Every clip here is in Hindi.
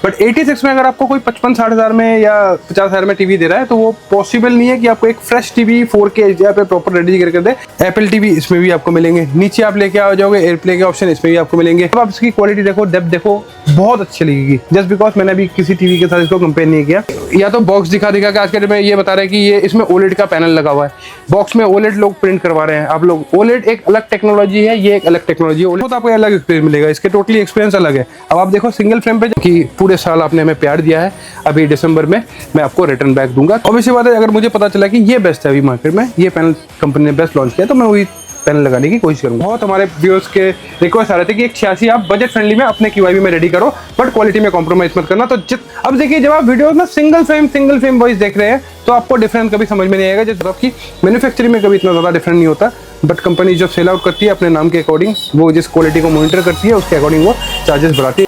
बट 86 में अगर आपको कोई 55-60 हज़ार में या 50 हज़ार में टीवी दे रहा है तो वो पॉसिबल नहीं है कि आपको एक फ्रेश टीवी 4K HDR पे प्रॉपर रेडी करके दे। एप्पल टीवी इसमें भी आपको मिलेंगे, नीचे आप लेके आ जाओगे एयरप्ले के ऑप्शन, इसमें भी आपको मिलेंगे। अब आप इसकी क्वालिटी देखो, डेप्थ देखो, बहुत अच्छी लगेगी। जस्ट बिकॉज मैंने अभी किसी टीवी के साथ इसको कंपेयर नहीं किया। या तो बॉक्स दिखा के आज के डेट में ये बता रहे हैं कि ये इसमें OLED का पैनल लगा हुआ है, बॉक्स में OLED लोग प्रिंट करवा रहे हैं। आप लोग OLED एक अलग टेक्नोलॉजी है, ये एक अलग टेक्नोलॉजी है, तो आपको अलग एक्सपीरियंस मिलेगा, इसके टोटली एक्सपीरियंस अलग है। अब आप देखो सिंगल फ्रेम पे कि पूरे साल आपने हमें प्यार दिया है, अभी दिसंबर में मैं आपको रिटर्न बैक दूंगा। ऑब्वियसली बात है, अगर मुझे पता चला कि ये बेस्ट है अभी मार्केट में, ये पैनल कंपनी ने बेस्ट लॉन्च किया, तो मैं वही पैनल लगाने की कोशिश करूंगा। बहुत हमारे व्यूअर्स के रिक्वेस्ट आ रहे थे कि एक 86 आप बजट फ्रेंडली में अपने QIB में रेडी करो, बट क्वालिटी में कॉम्प्रोमाइज मत करना। तो अब देखिए, जब आप वीडियो में सिंगल फ्रेम वॉइस देख रहे हैं तो आपको डिफरेंस कभी समझ में नहीं आएगा, जब आपकी मैन्युफैक्चरिंग में कभी इतना ज़्यादा डिफरेंट नहीं होता। बट कंपनी जब सेल आउट करती है अपने नाम के अकॉर्डिंग, वो जिस क्वालिटी को मॉनिटर करती है उसके अकॉर्डिंग वो चार्जेस बढ़ाती है।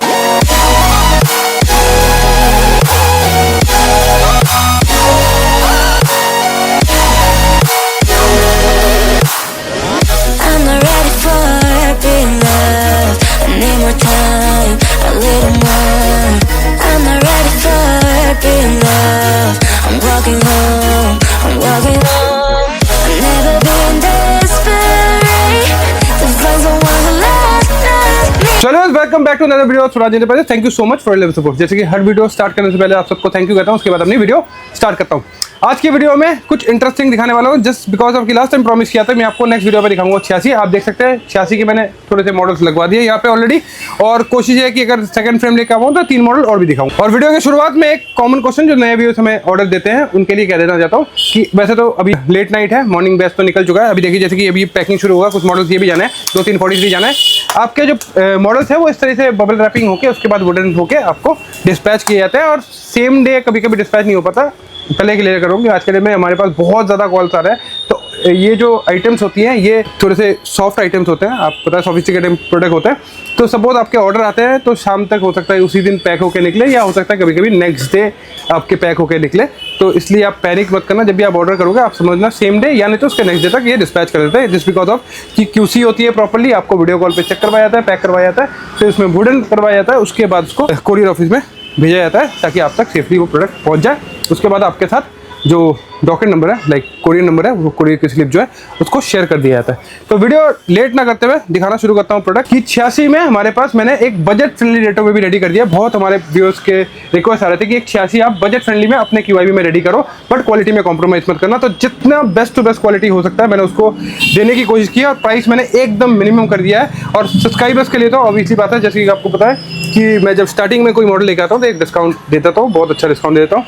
चलो welcome back to another video. थोड़ा पहले thank you so much for love support. जैसे कि हर वीडियो स्टार्ट करने से पहले आप सबको थैंक यू कहता हूँ, उसके बाद अपनी वीडियो स्टार्ट करता हूँ। आज की वीडियो में कुछ इंटरेस्टिंग दिखाने वाला हूँ, जस्ट बिकॉज आपकी लास्ट टाइम प्रॉमिस किया था मैं आपको नेक्स्ट वीडियो पे दिखाऊंगा 86। आप देख सकते हैं 86 के मैंने थोड़े से मॉडल्स लगवा दिए यहाँ पे ऑलरेडी, और कोशिश है कि अगर सेकंड फ्रेम लेकर आऊँ तो 3 मॉडल और भी दिखाऊँ। और वीडियो की शुरुआत में एक कॉमन क्वेश्चन जो नए व्यूअर्स हमें ऑर्डर देते हैं उनके लिए कह देना चाहता हूँ कि वैसे तो अभी लेट नाइट है, मॉर्निंग बैच तो निकल चुका है। अभी देखिए जैसे कि अभी पैकिंग शुरू होगा, कुछ मॉडल्स ये भी जाना है, 2343 जाना है। आपके जो मॉडल्स है वो इस तरह से बबल रैपिंग होके उसके बाद वुडन होके आपको डिस्पैच किए जाते हैं, और सेम डे कभी कभी डिस्पैच नहीं हो पाता। पहले क्लियर करूँगी, आज के दिन में हमारे पास बहुत ज़्यादा कॉल्स आ रहे हैं। तो ये जो आइटम्स होती हैं ये थोड़े से सॉफ्ट आइटम्स होते हैं, आप पता है सोफिस्टिकेटेड प्रोडक्ट होते हैं। तो सपोज आपके ऑर्डर आते हैं तो शाम तक हो सकता है उसी दिन पैक होके निकले, या हो सकता है कभी कभी नेक्स्ट डे आपके पैक होके निकले। तो इसलिए आप पैनिक मत करना, जब भी आप ऑर्डर करोगे आप समझना सेम डे या नहीं तो उसके नेक्स्ट डे तक ये डिस्पैच कर देते हैं। जिस बिकॉज ऑफ कि QC होती है प्रॉपरली, आपको वीडियो कॉल पर चेक करवाया जाता है, पैक करवाया जाता है, फिर उसमें वुडन करवाया जाता है, उसके बाद उसको कोरियर ऑफिस में भेजा जाता है ताकि आप तक सेफली वो प्रोडक्ट पहुँच जाए। उसके बाद आपके साथ जो डॉक्यूमेंट नंबर है, लाइक कोरियर नंबर है, वो कोरियर की स्लिप जो है उसको शेयर कर दिया जाता है। तो वीडियो लेट ना करते हुए दिखाना शुरू करता हूँ प्रोडक्ट की 86 में हमारे पास मैंने एक बजट फ्रेंडली रेटों में भी रेडी कर दिया। बहुत हमारे व्यूअर्स के रिक्वेस्ट आ रहे थे कि एक 86 आप बजट फ्रेंडली में अपने QIB में रेडी करो, बट क्वालिटी में कॉम्प्रोमाइज मत करना। तो जितना बेस्ट टू बेस्ट क्वालिटी हो सकता है मैंने उसको देने की कोशिश की, और प्राइस मैंने एकदम मिनिमम कर दिया है। और सब्सक्राइबर्स के लिए तो ऑब्वियसली बात है, जैसे कि आपको पता है कि मैं जब स्टार्टिंग में कोई मॉडल लेकर आता हूँ तो एक डिस्काउंट देता हूँ, बहुत अच्छा डिस्काउंट देता हूँ।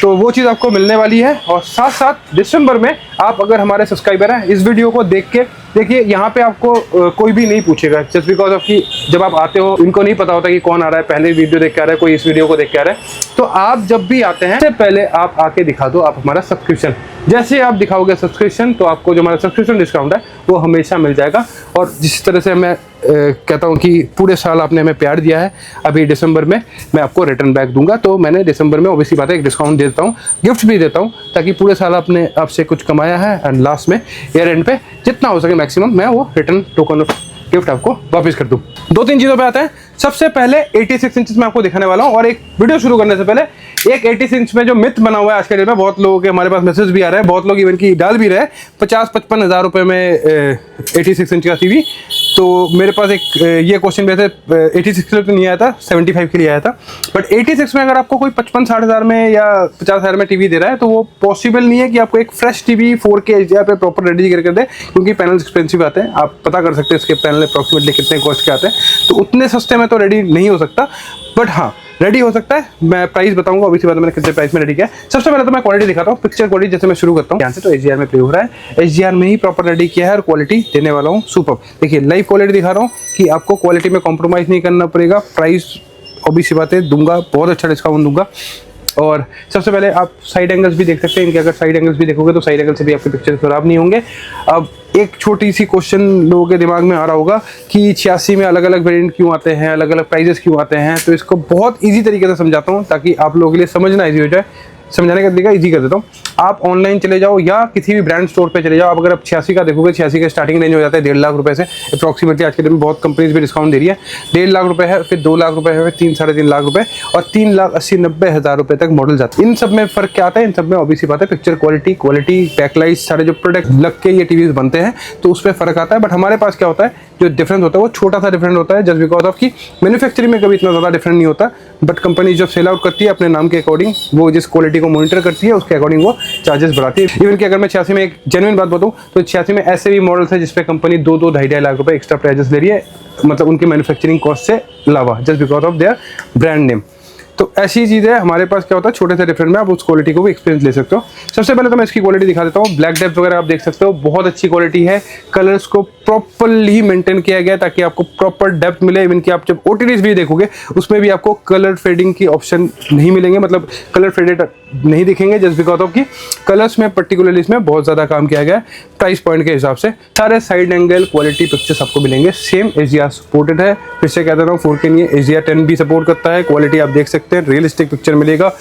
तो वो चीज़ आपको मिलने वाली है। और साथ साथ दिसंबर में आप अगर हमारे सब्सक्राइबर हैं, इस वीडियो को देख के देखिए, यहाँ पे आपको कोई भी नहीं पूछेगा, जस्ट बिकॉज ऑफ कि जब आप आते हो इनको नहीं पता होता कि कौन आ रहा है, पहले वीडियो देख के आ रहा है, कोई इस वीडियो को देख के आ रहा है। तो आप जब भी आते हैं सबसे पहले आप आके दिखा दो आप हमारा सब्सक्रिप्शन। जैसे आप दिखाओगे सब्सक्रिप्शन तो आपको जो हमारा सब्सक्रिप्शन डिस्काउंट है वो हमेशा मिल जाएगा। और जिस तरह से मैं कहता हूँ कि पूरे साल आपने हमें प्यार दिया है, अभी दिसंबर में मैं आपको रिटर्न बैक दूंगा। तो मैंने दिसंबर में ऑब्वियसली बात है एक डिस्काउंट देता हूँ, गिफ्ट भी देता हूँ, ताकि पूरे साल आपने आपसे कुछ कमाया है एंड लास्ट में ईयर एंड पे जितना हो सके मैक्सिमम मैं वो रिटर्न टोकन ऑफ गिफ्ट आपको वापस कर दूँ। 2-3 चीज़ों पे आते हैं। सबसे पहले 86 इंच में आपको दिखाने वाला हूँ। और एक वीडियो शुरू करने से पहले एक 86 इंच में जो मिथ बना हुआ है आज के डेट में, बहुत लोगों के हमारे पास मैसेज भी आ रहे हैं, बहुत लोग इवन की डाल भी रहे हैं 50-55 हज़ार रुपये में 86 इंच का TV। तो मेरे पास एक ये क्वेश्चन वैसे 86 के लिए तो नहीं आया था, 75 के लिए आया था। बट 86 में अगर आपको कोई 55-60 हज़ार में या 50 हज़ार में टीवी दे रहा है तो वो पॉसिबल नहीं है कि आपको एक फ्रेश टीवी 4K HDR पे प्रॉपर रेडी करके दे, क्योंकि पैनल्स एक्सपेंसिव आते हैं। आप पता कर सकते हैं इसके पैनल अप्रॉक्सीमेटली कितने कॉस्ट के आते हैं, तो उतने सस्ते में तो रेडी नहीं हो सकता। बट हाँ, रेडी हो सकता है। मैं प्राइस बताऊंगा अभी से बाद मैंने कितने प्राइस में रेडी किया है। सबसे पहले तो मैं क्वालिटी दिखाता हूँ, पिक्चर क्वालिटी। जैसे मैं शुरू करता हूँ यहाँ से, तो HDR में प्ले हो रहा है, HDR में ही प्रॉपर रेडी किया है और क्वालिटी देने वाला हूँ सुपर। देखिए लाइव क्वालिटी दिखा रहा हूँ कि आपको क्वालिटी में कॉम्प्रोमाइज़ नहीं करना पड़ेगा। प्राइस ऑब्वियसली बात है दूंगा, बहुत अच्छा डिस्काउंट दूंगा। और सबसे पहले आप साइड एंगल्स भी देख सकते हैं इनके, अगर साइड एंगल्स भी देखोगे तो साइड एंगल से भी आपके पिक्चर खराब नहीं होंगे। अब एक छोटी सी क्वेश्चन लोगों के दिमाग में आ रहा होगा कि 86 में अलग अलग वेरिएंट क्यों आते हैं, अलग अलग प्राइजेस क्यों आते हैं। तो इसको बहुत इजी तरीके से समझाता हूँ ताकि आप लोगों के लिए समझना इजी हो जाए। समझाने का तरीका ईजी कर देता हूँ। आप ऑनलाइन चले जाओ या किसी भी ब्रांड स्टोर पे चले जाओ, आप अगर आप 86 का देखोगे, 86 का स्टार्टिंग रेंज हो जाता है 1.5 लाख रुपए से अप्रॉक्सीमेटली। आज के दिन में बहुत कंपनीज भी डिस्काउंट दे रही है। 1.5 लाख रुपए है, फिर 2 लाख रुपए है, फिर 3 साढ़े 3 लाख रुपए और 3,80,90,000 रुपए तक मॉडल जाते हैं। इन सब में फर्क क्या आता है? इन सब में ऑब्वियसली बात है पिक्चर क्वालिटी, बैकलाइट, सारे जो प्रोडक्ट लग के ये टीवीज बनते हैं तो उसमें फर्क आता है। बट हमारे पास क्या होता है, जो डिफरेंस होता है वो छोटा सा डिफरेंट होता है, जस्ट बिकॉज ऑफ की मैन्युफैक्चरिंग में कभी इतना ज़्यादा डिफरेंट नहीं होता। बट कंपनी जब सेल आउट करती है अपने नाम के अकॉर्डिंग, वो जिस क्वालिटी को मॉनिटर करती है उसके अकॉर्डिंग वो चार्जेस बढ़ाती है। इवन कि अगर मैं 86 में एक जेन्युइन बात बताऊं तो 86 में ऐसे भी मॉडल्स है जिसपे कंपनी 2-2, 2.5 लाख रुपए एक्स्ट्रा प्राइजेस ले रही है, मतलब उनके मैन्युफैक्चरिंग कॉस्ट से अलावा, just because of their brand name. तो ऐसी चीज़ है हमारे पास। क्या होता है, छोटे से डिफरेंट में आप उस क्वालिटी को भी एक्सपीरियंस ले सकते हो। सबसे पहले तो मैं इसकी क्वालिटी दिखा देता हूँ। ब्लैक डेप्थ वगैरह आप देख सकते हो, बहुत अच्छी क्वालिटी है। कलर्स को प्रॉपरली मेंटेन किया गया ताकि आपको प्रॉपर डेप्थ मिले। इवन कि आप जब OTTs भी देखोगे उसमें भी आपको कलर फेडिंग की ऑप्शन नहीं मिलेंगे, मतलब कलर फेडेड नहीं दिखेंगे, जस्ट बिकॉज ऑफ की कलर्स में पर्टिकुलरली इसमें बहुत ज़्यादा काम किया गया है। प्राइस पॉइंट के हिसाब से सारे साइड एंगल क्वालिटी पिक्चर्स आपको मिलेंगे सेम। HDR सपोर्टेड है, फिर से कहता हूँ 4K नहीं है, HDR10 भी सपोर्ट करता है। क्वालिटी आप देख सकते हैं, रियलिस्टिक पिक्चर मिलेगा,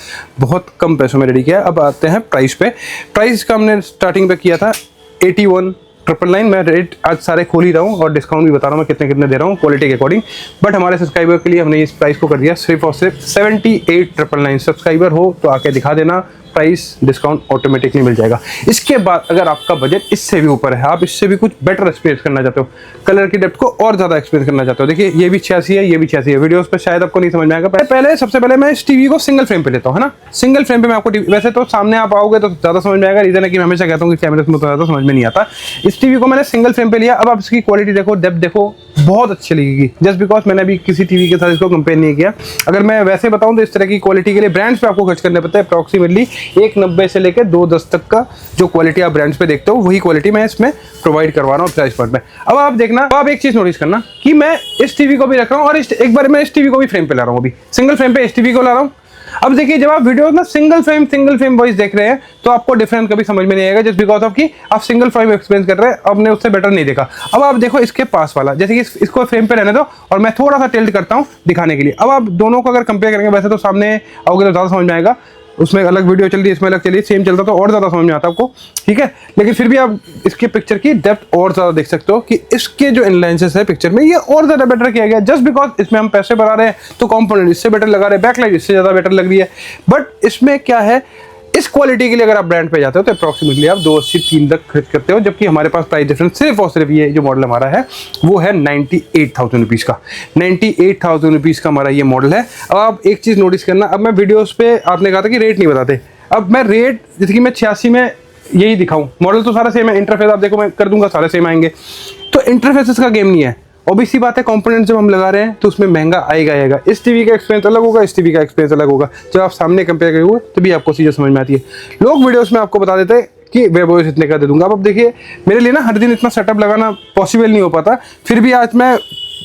बहुत कम पैसों में रेडी किया है। अब आते हैं प्राइस पे। प्राइस का हमने स्टार्टिंग पे किया था 81,999। मैं रेट आज सारे खोल ही रहा हूँ और डिस्काउंट भी बता रहा हूँ मैं कितने कितने दे रहा हूँ क्वालिटी के अकॉर्डिंग। बट हमारे सब्सक्राइबर के लिए हमने इस प्राइस को कर दिया सिर्फ और सिर्फ 78,999। सब्सक्राइबर हो तो आके दिखा देना, प्राइस डिस्काउंट ऑटोमेटिकली मिल जाएगा। इसके बाद अगर आपका बजट इससे भी ऊपर है, आप इससे भी कुछ बेटर एक्सपीरियंस करना चाहते हो, कलर की डेप्थ को और ज़्यादा एक्सपीरियंस करना चाहते हो, देखिए ये भी 86 है, ये भी 86 है। वीडियोस पे शायद आपको नहीं समझ में आएगा। सबसे पहले मैं इस टीवी को सिंगल फ्रेम पे लेता हूँ, है ना। सिंगल फ्रेम पे मैं आपको वैसे तो सामने आप आओगे तो ज़्यादा समझ में आएगा। रीज़न है कि मैं हमेशा कहता हूँ कि कैमरे में तो ज़्यादा समझ में नहीं आता। इस टीवी को मैंने सिंगल फ्रेम पे लिया। अब आप इसकी क्वालिटी देखो, डेप्थ देखो, बहुत अच्छी लगेगी, जस्ट बिकॉज मैंने अभी किसी टीवी के साथ इसको कंपेयर नहीं किया। अगर मैं वैसे बताऊं तो इस तरह की क्वालिटी के लिए ब्रांड्स पे आपको खर्च करने पड़ता है अप्रॉक्सीमेटली 190 से लेकर 210 तक का जो क्वालिटी आप ब्रांड्स पे देखते हो वही क्वालिटी मैं इसमें प्रोवाइड करवा रहा हूँ प्राइस पॉइंट में। अब आप देखना, अब आप एक चीज नोटिस करना कि मैं इस टीवी को भी रख रहा हूँ और एक बार मैं इस टीवी को भी फ्रेम पे ला रहा हूँ, अभी सिंगल फ्रेम पे इस टीवी को ला रहा हूँ। अब देखिए जब आप वीडियो ना सिंगल फ्रेम वॉइस देख रहे हैं तो आपको डिफरेंस कभी समझ में नहीं आएगा, जस्ट बिकॉज ऑफ कि आप सिंगल फ्रेम एक्सपीरियंस कर रहे हैं, आपने उससे बेटर नहीं देखा। अब आप देखो इसके पास वाला, जैसे कि इसको फ्रेम पे रहने दो और मैं थोड़ा सा टिल्ट करता हूँ दिखाने के लिए। अब आप दोनों को अगर कंपेयर करेंगे, वैसे तो सामने आओगे तो ज़्यादा समझ में आएगा, उसमें अलग वीडियो चल रही है, इसमें अलग चलिए, सेम चलता तो और ज़्यादा समझ में आता आपको, ठीक है। लेकिन फिर भी आप इसकी पिक्चर की डेप्थ और ज़्यादा देख सकते हो कि इसके जो इनलाइंसेस है पिक्चर में ये और ज़्यादा बेटर किया गया, जस्ट बिकॉज इसमें हम पैसे बढ़ा रहे हैं तो कंपोनेंट इससे बेटर लगा रहे हैं, बैकलाइट इससे ज़्यादा बेटर लग रही है। बट इसमें क्या है, इस क्वालिटी के लिए अगर आप ब्रांड पे जाते हो तो अप्रॉक्सीमेटली आप 280-3 तक खर्च करते हो, जबकि हमारे पास प्राइस डिफरेंस सिर्फ और सिर्फ ये जो मॉडल हमारा है वो है 98,000 रुपीज़ का। 98,000 रुपीज़ का हमारा ये मॉडल है। अब आप एक चीज़ नोटिस करना, अब मैं वीडियोस पे आपने कहा था कि रेट नहीं बताते, अब मैं रेट जैसे कि मैं 86 में यही दिखाऊं, मॉडल तो सारा सेम है, इंटरफेस आप देखो मैं कर दूंगा सारे सेम आएंगे, तो इंटरफेसेस का गेम नहीं है। ऑब्वियस सी बात है, कंपोनेंट जब हम लगा रहे हैं तो उसमें महंगा आएगा। इस टीवी का एक्सपीरियंस अलग होगा, इस टीवी का एक्सपीरियंस अलग होगा। जब आप सामने कंपेयर करोगे तभी आपको चीज़ें समझ में आती है। लोग वीडियोस में आपको बता देते हैं कि वेब वॉइस इतने का दे दूंगा। अब देखिए मेरे लिए ना हर दिन इतना सेटअप लगाना पॉसिबल नहीं हो पाता, फिर भी आज मैं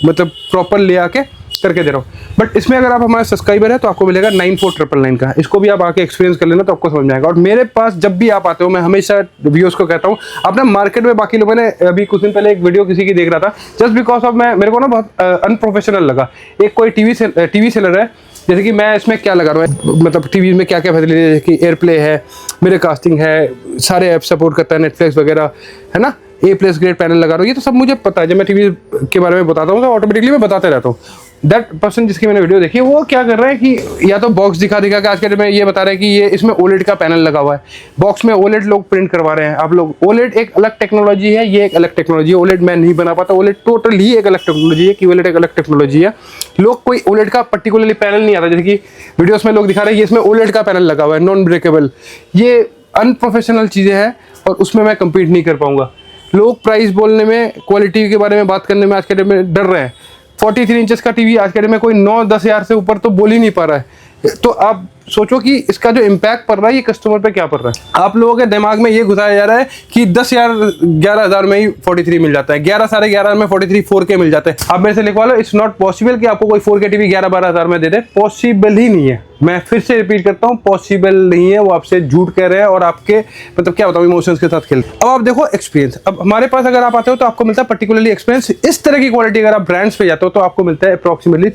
मतलब प्रॉपर ले आके करके दे रहा हूँ। बट इसमें अगर आप हमारे सब्सक्राइबर है तो आपको मिलेगा 94,999 का। इसको भी आप आके एक्सपीरियंस कर लेना तो आपको समझ में आएगा। और मेरे पास जब भी आप आते हो, मैं हमेशा व्यूअर्स को कहता हूँ, अपना मार्केट में बाकी लोगों ने, अभी कुछ दिन पहले एक वीडियो किसी की देख रहा था, जस्ट बिकॉज ऑफ मेरे को ना बहुत अनप्रोफेशनल लगा। एक कोई टीवी सेलर है, जैसे कि मैं इसमें क्या लगा रहा हूँ, मतलब टीवी में क्या क्या फैसिलिटी है, जैसे कि एयरप्ले है, मेरे कास्टिंग है, सारे ऐप सपोर्ट करता है, नेटफ्लिक्स वगैरह है ना, A+ ग्रेड पैनल लगा रहा हूँ, ये तो सब मुझे पता है। जब मैं टीवी के बारे में बताता हूँ तो ऑटोमेटिकली मैं बताते रहता हूँ। दैट पर्सन जिसकी मैंने वीडियो देखी वो क्या कर रहा है कि या तो बॉक्स दिखा के आज के डेट में ये बता रहे हैं कि ये इसमें OLED का पैनल लगा हुआ है, बॉक्स में OLED लोग प्रिंट करवा रहे हैं। आप लोग OLED एक अलग टेक्नोलॉजी है, ये एक अलग टेक्नोलॉजी है। OLED मैं नहीं बना पाता, OLED टोटल ही एक अलग टेक्नोलॉजी है, QLED एक अलग टेक्नोलॉजी है। लोग कोई OLED का पर्टिकुलरली पैनल नहीं आता, जैसे कि वीडियोस में लोग दिखा रहे हैं ये इसमें OLED का पैनल लगा हुआ है, नॉन ब्रेकेबल। ये अनप्रोफेशनल चीज़ें हैं और उसमें मैं कम्पीट नहीं कर पाऊंगा। लोग प्राइस बोलने में, क्वालिटी के बारे में बात करने में आज के डेट में डर रहे हैं। 43 इंचेस का टीवी आज के डेट में कोई 9-10 हज़ार से ऊपर तो बोल ही नहीं पा रहा है। तो आप सोचो कि इसका जो इम्पैक्ट पड़ रहा है ये कस्टमर पे क्या पड़ रहा है। आप लोगों के दिमाग में ये घुसाया जा रहा है कि 10,000-11,000 में ही 43 मिल जाता है, 11-11.5 में 43 4K मिल जाता है। आप मेरे से लिखवा लो, इट्स नॉट पॉसिबल कि आपको कोई 4K टीवी 11-12 हज़ार में दे दे, पॉसिबल ही नहीं है। मैं फिर से रिपीट करता हूँ, पॉसिबल नहीं है, वो आपसे झूठ कह रहे हैं और आपके मतलब क्या बताऊँ इमोशंस के साथ खेल। अब आप देखो एक्सपीरियंस, अब हमारे पास अगर आप आते हो तो आपको मिलता है पर्टिकुलरली एक्सपीरियंस इस तरह की क्वालिटी। अगर आप ब्रांड्स पे जाते हो तो आपको मिलता है अप्रॉक्सीमेटली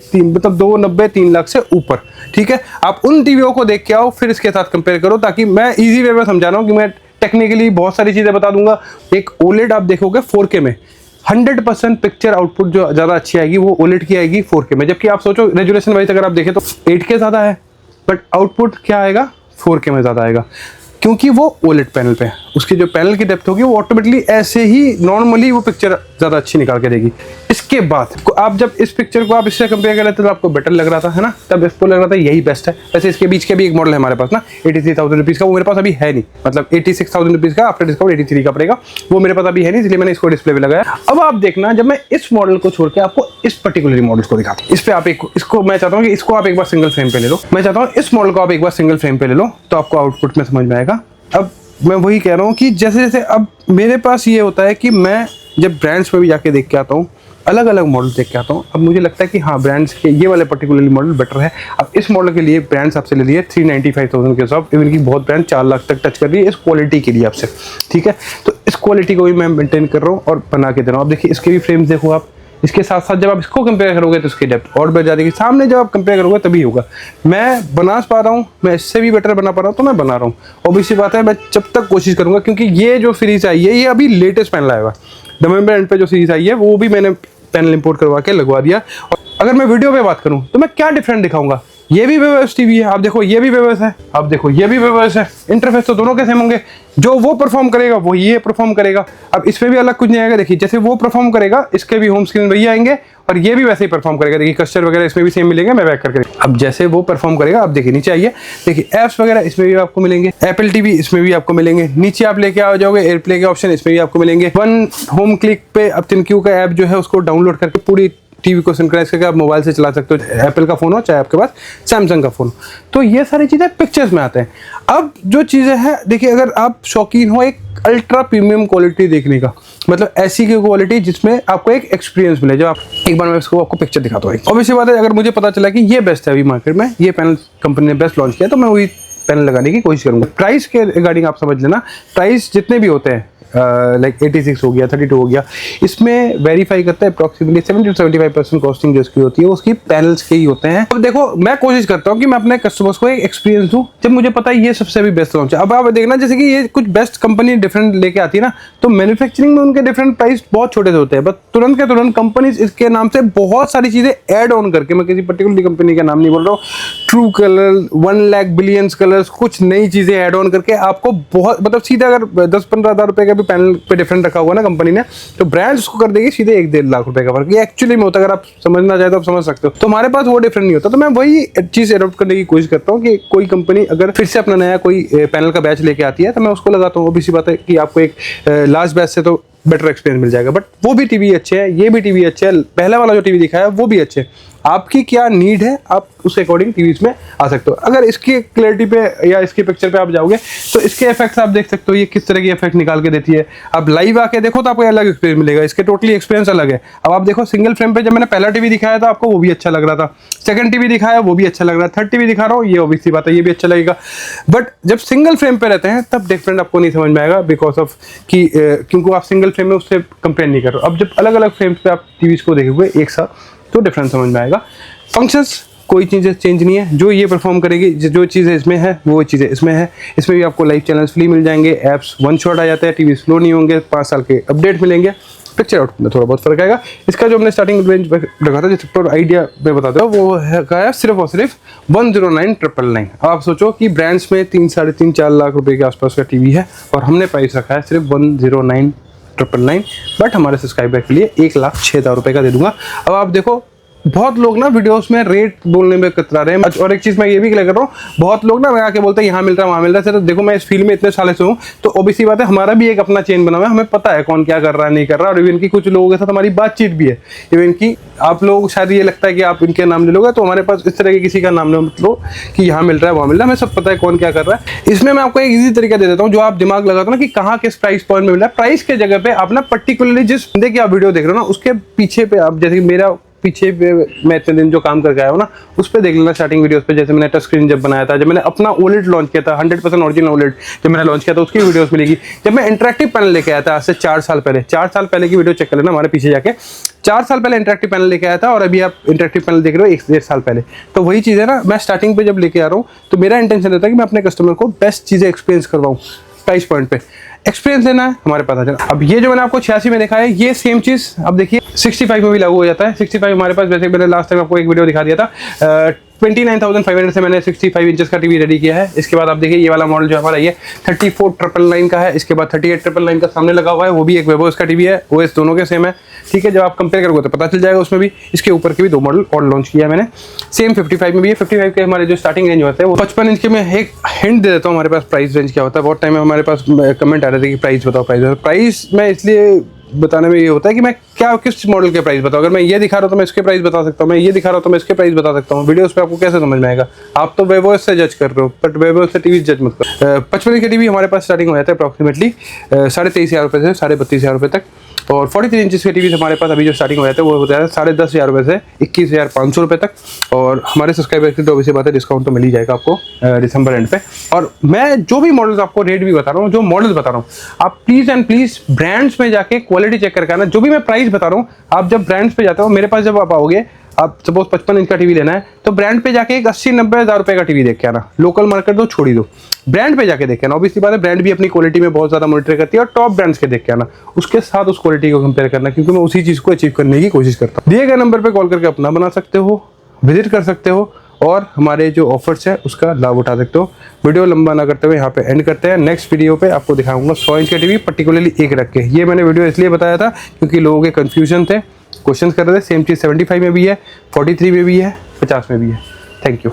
3 लाख से ऊपर। ठीक है, आप उन टीवीओ को देख के आओ, फिर इसके साथ कंपेयर करो, ताकि मैं इजी वे में समझा रहा हूँ कि मैं टेक्निकली बहुत सारी चीजें बता दूंगा। एक ओलेड आप देखोगे 4K में 100% पिक्चर आउटपुट जो ज्यादा अच्छी आएगी वो ओलेड की आएगी 4K में, जबकि आप सोचो रेजोल्यूशन वाइज अगर आप देखें तो 8K ज्यादा है, बट आउटपुट क्या आएगा 4K में ज्यादा आएगा, क्योंकि वो ओलेड पैनल पे है। उसकी जो पैनल की डेप्थ होगी वो ऑटोमेटिकली ऐसे ही नॉर्मली वो पिक्चर ज्यादा अच्छी निकाल के देगी। इसके बाद आप जब इस पिक्चर को आप इससे कंपेयर कर लेते तो आपको बेटर लग रहा था, है ना, तब इसको लग रहा था यही बेस्ट है। वैसे इसके बीच के भी एक मॉडल है हमारे पास ना 83,000 रुपीज का, वो मेरे पास अभी है नहीं, मतलब 86,000 रुपीज का, आफ्टर डिस्काउंट 83 का पड़ेगा, वो मेरे पास अभी है नहीं, इसलिए मैंने इसको डिस्प्ले पे लगाया। अब आप देखना, जब मैं इस मॉडल को छोड़ के आपको इस पर्टिकुलर मॉडल को दिखाता हूं, इस पे आप इसको मैं चाहता हूँ कि इसको आप एक बार सिंगल फ्रेम पे ले लो, मैं चाहता हूँ इस मॉडल को आप एक बार सिंगल फ्रेम पे ले लो, तो आपको आउटपुट में समझ में आएगा। अब मैं वही कह रहा हूँ कि जैसे जैसे अब मेरे पास ये होता है कि मैं जब ब्रांड्स में भी जाके देख के आता हूँ, अलग अलग मॉडल देख के आता हूँ, अब मुझे लगता है कि हाँ ब्रांड्स के ये वाले पर्टिकुलरली मॉडल बेटर है। अब इस मॉडल के लिए ब्रांड्स आपसे ले लिए 395,000 के हिसाब, इवन की बहुत ब्रांड 4 लाख तक टच कर रही है इस क्वालिटी के लिए आपसे। ठीक है, तो इस क्वालिटी को भी मैं मेंटेन कर रहा हूँ और बना के दे रहा हूँ। अब देखिए इसके भी फ्रेम्स देखो आप, इसके साथ साथ जब आप इसको कंपेयर करोगे तो इसकी डेप्थ और बढ़ जाएगी, सामने जब आप कंपेयर करोगे तभी होगा। मैं बना पा रहा हूँ, मैं इससे भी बेटर बना पा रहा हूँ, तो मैं बना रहा हूँ। ऑब्वियसली बात है, मैं जब तक कोशिश करूंगा, क्योंकि ये जो सीरीज आई है ये अभी लेटेस्ट पैनल आएगा, नवंबर एंड पे जो सीरीज आई है वो भी मैंने पैनल इंपोर्ट करवा के लगवा दिया। और अगर मैं वीडियो पे बात करूँ तो मैं क्या डिफरेंट दिखाऊंगा, ये भी वेवस टीवी है, आप देखो ये भी वेवस है, आप देखो ये भी वेवस है, इंटरफेस तो दोनों के सेम होंगे, जो वो परफॉर्म करेगा वो ये परफॉर्म करेगा। अब इसमें भी अलग कुछ नहीं आएगा, देखिए जैसे वो परफॉर्म करेगा इसके भी होम स्क्रीन वही आएंगे और ये भी वैसे ही परफॉर्म करेगा। देखिए कस्टर वगैरह इसमें भी सेम मिलेंगे, मैं बैक करके अब जैसे वो परफॉर्म करेगा, अब देखिए नीचे आइए, देखिए ऐप्स वगैरह इसमें भी आपको मिलेंगे, एप्पल टीवी इसमें भी आपको मिलेंगे, नीचे आप लेके आ जाओगे एयरप्ले के ऑप्शन इसमें भी आपको मिलेंगे। वन होम क्लिक पे अब तिनक्यू का ऐप जो है उसको डाउनलोड करके पूरी टीवी को सिंक्रोनाइज करके आप मोबाइल से चला सकते हो, एप्पल का फोन हो चाहे आपके पास सैमसंग का फोन। तो ये सारी चीजें पिक्चर्स में आते हैं। अब जो चीजें हैं देखिए, अगर आप शौकीन हो एक अल्ट्रा प्रीमियम क्वालिटी देखने का, मतलब ऐसी की क्वालिटी जिसमें आपको एक एक्सपीरियंस मिले, जो आप एक बार मैं इसको आपको पिक्चर दिखाता हूँ। ऑब्वियसली बात है, अगर मुझे पता चला कि ये बेस्ट है अभी मार्केट में, ये पैनल कंपनी ने बेस्ट लॉन्च किया, तो मैं वही पैनल लगाने की कोशिश करूंगा। प्राइस के रिगार्डिंग आप समझ लेना, प्राइस जितने भी होते हैं लाइक 86 हो गया, 32 हो गया, इसमें वेरीफाई करता है अप्रॉक्सीमेटली 70 to 75% कॉस्टिंग जो इसकी होती है उसकी पैनल्स के ही होते हैं। अब देखो मैं कोशिश करता हूँ कि मैं अपने कस्टमर्स को एक एक्सपीरियंस दूं जब मुझे पता है ये सबसे भी बेस्ट लॉन्च है। अब आप देखना, जैसे कि ये कुछ बेस्ट कंपनी डिफरेंट लेके आती है ना, तो मैन्युफैक्चरिंग में उनके डिफरेंट प्राइस बहुत छोटे से होते हैं, बट तुरंत के तुरंत कंपनीज इसके नाम से बहुत सारी चीजें ऐड ऑन करके, मैं किसी पर्टिकुलर कंपनी का नाम नहीं बोल रहा हूँ, true colour 1 lakh billions colours, कुछ नई चीजें ऐड ऑन करके आपको बहुत, मतलब सीधा अगर 10-15 हज़ार रुपए का भी पैनल पे डिफरेंट रखा हुआ ना कंपनी ने, तो ब्रांड्स उसको कर देगी सीधे 1-1.5 लाख रुपए का फर्क। ये एक्चुअली में होता है, अगर आप समझना चाहे तो आप समझ सकते हो। तो हमारे पास वो डिफरेंट नहीं होता, तो मैं वही चीज एडॉप्ट करने की कोशिश करता हूँ कि कोई कंपनी अगर फिर से अपना नया कोई पैनल का बैच लेके आती है तो मैं उसको लगाता हूँ। ऑब्वियसली बात है कि आपको एक लास्ट बैच से तो बेटर एक्सपीरियंस मिल जाएगा, बट वो भी टीवी अच्छे है, ये भी टीवी अच्छे है, पहला वाला जो टीवी दिखाया है वो भी अच्छे है। आपकी क्या नीड है आप उसके अकॉर्डिंग टीवीज में आ सकते हो। अगर इसकी क्लैरिटी पे या इसके पिक्चर पे आप जाओगे तो इसके इफेक्ट्स आप देख सकते हो, ये किस तरह की इफेक्ट निकाल के देती है। आप लाइव आके देखो तो आपको अलग एक्सपीरियंस मिलेगा, इसके टोटली एक्सपीरियंस अलग है। अब आप देखो सिंगल फ्रेम पे, जब मैंने पहला टीवी दिखाया था आपको वो भी अच्छा लग रहा था, सेकंड टीवी दिखाया वो भी अच्छा लग रहा है, थर्ड टीवी दिखा रहा हूँ ये ऑब्वियसली बात है ये भी अच्छा लगेगा। बट जब सिंगल फ्रेम पे रहते हैं तब डिफरेंट आपको नहीं समझ में आएगा, बिकॉज ऑफ कि क्योंकि आप सिंगल फ्रेम में उससे कंपेयर नहीं कर रहे हो। अब जब अलग अलग फ्रेम्स पे आप टीवीज को देखोगे एक साथ तो डिफरेंस समझ में आएगा। फंक्शंस कोई चीज़ें चेंज नहीं है, जो ये परफॉर्म करेगी, जो चीज़ें इसमें है वो चीज़ें इसमें है। इसमें भी आपको लाइव चैनल्स फ्री मिल जाएंगे, ऐप्स वन शॉट आ जाता है, टीवी स्लो नहीं होंगे, 5 साल के अपडेट मिलेंगे, पिक्चर आउटपुट में थोड़ा बहुत फर्क आएगा। इसका जो हमने स्टार्टिंग रेंज रखा था, जिस पर आइडिया में बताते हो, वो है सिर्फ और सिर्फ 109,999। अब आप सोचो कि ब्रांड्स में 3-3.5-4 लाख रुपए के आसपास का टीवी है और हमने प्राइस रखा है सिर्फ 109,999, बट हमारे सब्सक्राइबर के लिए 1,06,000 रुपए का दे दूंगा। अब आप देखो बहुत लोग ना वीडियोस में रेट बोलने में कतरा रहे हैं। और एक चीज मैं ये भी क्लियर कर रहा हूँ, बहुत लोग ना आके बोलते हैं यहाँ मिल रहा है वहाँ मिल रहा है। तो देखो मैं इस फील्ड में इतने सालों से हूँ, तो ऑब्वियसली बात है हमारा भी एक अपना चेन बना हुआ है, हमें पता है कौन क्या कर रहा है नहीं कर रहा। और इवन की कुछ लोगों के साथ हमारी बातचीत भी है। इवन की आप लोग शायद ये लगता है कि आप इनके नाम ले लोगे, तो हमारे पास इस तरह के किसी का नाम नहीं, मतलब कि यहाँ मिल रहा है वहाँ मिल रहा है, हमें सब पता है कौन क्या कर रहा है। इसमें मैं आपको एक ईजी तरीका दे देता हूँ, जो आप दिमाग लगाते हो ना कि कहाँ किस प्राइस पॉइंट में मिल रहा है। प्राइस के जगह पे आप ना पर्टिकुलरली जिस बंदे की आप वीडियो देख रहे हो ना, उसके पीछे पे आप, जैसे कि मेरा पीछे पे मैं इतने दिन जो काम करके आया हूँ ना, उस पर देख लेना स्टार्टिंग वीडियोस पे। जैसे मैंने टच स्क्रीन जब बनाया था, जब मैंने अपना OLED लॉन्च किया था, 100% ओरिजिनल OLED जब मैंने लॉन्च किया था, उसकी वीडियोस मिलेगी। जब मैं इंटरेक्टिव पैनल लेके आया था आज से 4 साल पहले, 4 साल पहले की वीडियो चेक कर लेना हमारे पीछे जाके। 4 साल पहले इंटरेक्टिव पैनल लेके आया था और अभी आप इंटरेक्टिव पैनल देख रहे हो 1-1.5 साल पहले। तो वही चीज़ है ना, मैं स्टार्टिंग पे जब लेके आ रहा हूँ तो मेरा इंटेंशन रहता है कि मैं अपने कस्टमर को बेस्ट चीज़ें एक्सपीरियंस करवाऊँ। प्राइस पॉइंट पे एक्सपीरियंस लेना है, हमारे पास आ जाना। अब ये जो मैंने आपको 86 में दिखाया है, ये सेम चीज़ अब देखिए 65 में भी लागू हो जाता है। 65 हमारे पास, वैसे मैंने लास्ट टाइम आपको एक वीडियो दिखा दिया था, 29,500 से मैंने 65 इंचेस का टीवी रेडी किया है। इसके बाद आप देखिए ये वाला मॉडल जो हमारा ये 34,999 का है। इसके बाद 38,999 का सामने लगा हुआ है, वो भी एक वेबोस का टीवी है। OS दोनों के सेम है, ठीक है। जब आप कंपेयर करोगे तो पता चल जाएगा उसमें भी। इसके ऊपर के भी 2 मॉडल और लॉन्च किया है मैंने, सेम 55 में भी है। 55 के हमारे जो स्टार्टिंग रेंज होता है वो 55 इंच के। मैं एक हिंट दे देता हूँ हमारे पास प्राइस रेंज क्या होता है। बहुत टाइम में हमारे पास कमेंट आ रहे थे कि प्राइस बताओ, प्राइस मैं इसलिए बताने में ये होता है कि मैं क्या किस मॉडल के प्राइस बताऊं। अगर मैं ये दिखा रहा हूं तो मैं इसके प्राइस बता सकता हूं, मैं ये दिखा रहा हूं तो मैं इसके प्राइस बता सकता हूं। वीडियोस पे आपको कैसे समझ में आएगा? आप तो वेबोस से जज कर रहे हो, बट वेबोस से टीवी जज मत करो। 55 के टीवी हमारे पास स्टार्टिंग हो जाता है अप्रॉक्सीमेटली 23,500 रुपये से 32,500 रुपये तक। और 43 इंचेस के टीवी हमारे पास अभी जो स्टार्टिंग हो जाता है वो हो जाता है 10,500 रुपये से 21,500 रुपये तक। और हमारे सब्सक्राइबर की तो ऑब्वियसली बात है, डिस्काउंट तो मिल ही जाएगा आपको दिसंबर एंड पे। और मैं जो भी मॉडल्स आपको रेट भी बता रहा हूँ, जो मॉडल्स बता रहा हूँ, आप प्लीज़ एंड प्लीज़ ब्रांड्स में जाके क्वालिटी चेक करके आना। जो भी मैं प्राइस बता रहा हूँ, आप जब ब्रांड्स पे जाते हो, मेरे पास जब आप आओगे, आप सपोज 55 इंच का टीवी लेना है तो ब्रांड पे जाके एक 80-90 हज़ार रुपये का टीवी देख के आना। लोकल मार्केट तो छोड़ ही दो, ब्रांड पे जाके देख के आना। ऑब्वियसली बात है, ब्रांड भी अपनी क्वालिटी में बहुत ज़्यादा मॉनिटर करती है, और टॉप ब्रांड्स के देख के आना, उसके साथ उस क्वालिटी को कंपेयर करना, क्योंकि मैं उसी चीज़ को अचीव करने की कोशिश करता हूँ। दिए गए नंबर पर कॉल करके अपना बना सकते हो, विजिट कर सकते हो, और हमारे जो ऑफर्स है उसका लाभ उठा सकते हो। वीडियो लंबा ना करते हुए यहाँ पे एंड करते हैं। नेक्स्ट वीडियो पे आपको दिखाऊंगा 100 इंच का टीवी, पर्टिकुलरली एक रख के। ये मैंने वीडियो इसलिए बताया था क्योंकि लोगों के कन्फ्यूजन थे, क्वेश्चन कर रहे थे। सेम चीज़ 75 में भी है, 43 में भी है, 50 में भी है। Thank you.